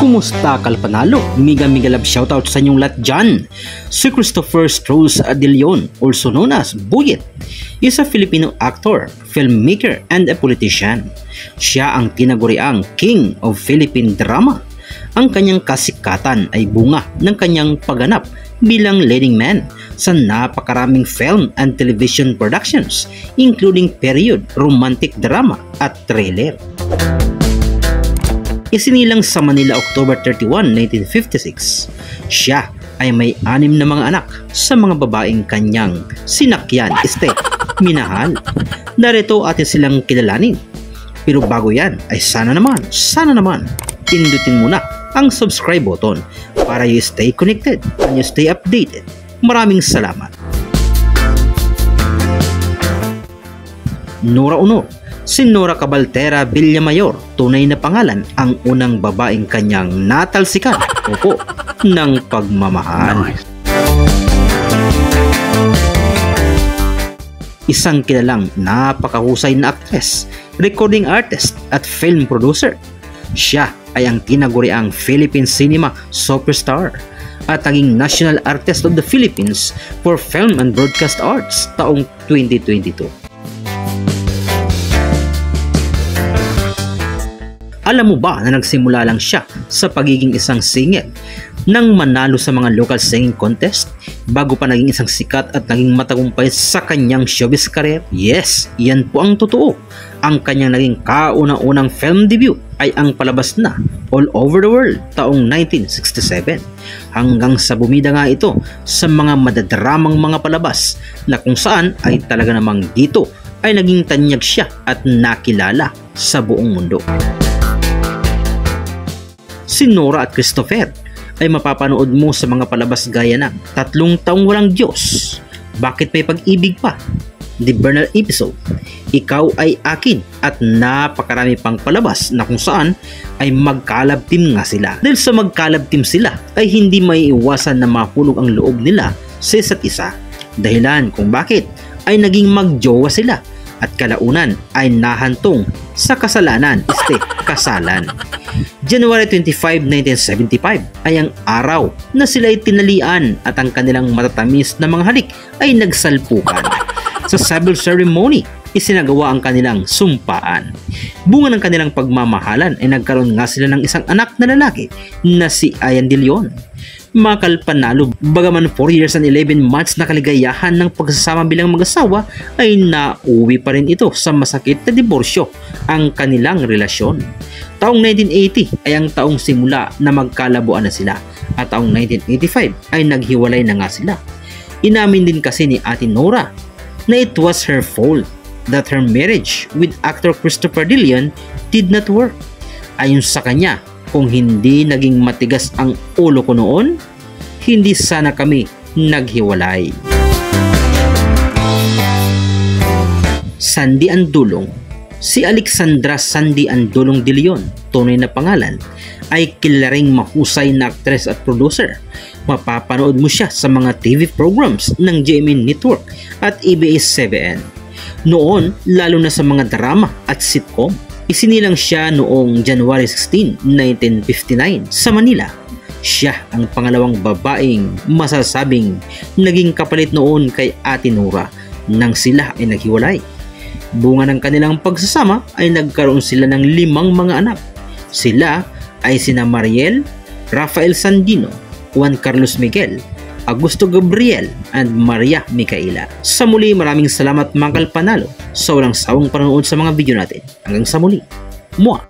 Kumusta Kalpanalo? Mega love shoutout sa inyong lahat dyan. Si Christopher Strauss de Leon, also known as Buyet, is a Filipino actor, filmmaker, and a politician. Siya ang tinaguriang King of Philippine Drama. Ang kanyang kasikatan ay bunga ng kanyang pagganap bilang leading man sa napakaraming film and television productions, including period, romantic drama at thriller. Isinilang sa Manila October 31, 1956. Siya ay may 6 na mga anak sa mga babaeng kanyang sinakyan, minahal. Narito atin silang kilalanin. Pero bago yan ay sana naman, pindutin mo na ang subscribe button para you stay connected and you stay updated. Maraming salamat. Nora Honor. Si Nora Cabaltera Villamayor, tunay na pangalan, ang unang babaeng kanyang natalsikan ng pagmamahal. Nice. Isang kilalang napakahusay na aktres, recording artist at film producer. Siya ay ang tinaguriang Philippine Cinema Superstar at naging National Artist of the Philippines for Film and Broadcast Arts taong 2022. Alam mo ba na nagsimula lang siya sa pagiging isang singer nang manalo sa mga local singing contest bago pa naging isang sikat at naging matagumpay sa kanyang showbiz career? Yes, yan po ang totoo. Ang kanyang naging kauna-unang film debut ay ang palabas na All Over the World taong 1967. Hanggang sa bumida nga ito sa mga madadramang mga palabas na kung saan ay talaga namang dito ay naging tanyag siya at nakilala sa buong mundo. Si Nora at Christopher ay mapapanood mo sa mga palabas gaya ng 3 Taong Walang Diyos, Bakit May Pag-ibig Pa, The Bernal Episode, Ikaw Ay Akin, at napakarami pang palabas na kung saan ay magkalab team nga sila. Dahil sa magkalab team sila ay hindi maiiwasan na mahulog ang loob nila sa isa't isa. Dahilan kung bakit ay naging magjowa sila at kalaunan ay nahantong sa kasalanan, kasalan. January 25, 1975 ay ang araw na sila ay tinalian at ang kanilang matatamis na mga halik ay nagsalpukan. Sa civil ceremony, isinagawa ang kanilang sumpaan. Bunga ng kanilang pagmamahalan ay nagkaroon nga sila ng isang anak na lalaki na si Ian De Leon. Mga Kalpanalo, bagaman 4 years and 11 months na kaligayahan ng pagsasama bilang mag-asawa ay nauwi pa rin ito sa masakit na diborsyo ang kanilang relasyon. Taong 1980 ay ang taong simula na magkalabuan na sila at taong 1985 ay naghiwalay na nga sila. Inamin din kasi ni Ate Nora na it was her fault that her marriage with actor Christopher de Leon did not work. Ayon sa kanya, kung hindi naging matigas ang ulo ko noon, hindi sana kami naghiwalay. Sandy Andulong. Si Alexandra Sandy Andulong de Leon, tunay na pangalan, ay kilaring mahusay na aktres at producer. Mapapanood mo siya sa mga TV programs ng GMA Network at ABS-CBN. Noon, lalo na sa mga drama at sitcom. Isinilang siya noong January 16, 1959 sa Manila. Siya ang pangalawang babaeng masasabing naging kapalit noon kay Ate Nora nang sila ay naghiwalay. Bunga ng kanilang pagsasama ay nagkaroon sila ng 5 mga anak. Sila ay sina Mariel, Rafael Sandino, Juan Carlos Miguel, Augusto Gabriel, and Maria Micaela. Sa muli, maraming salamat mga Kalpanalo sa walang sawang panonood sa mga video natin. Hanggang sa muli. Mua!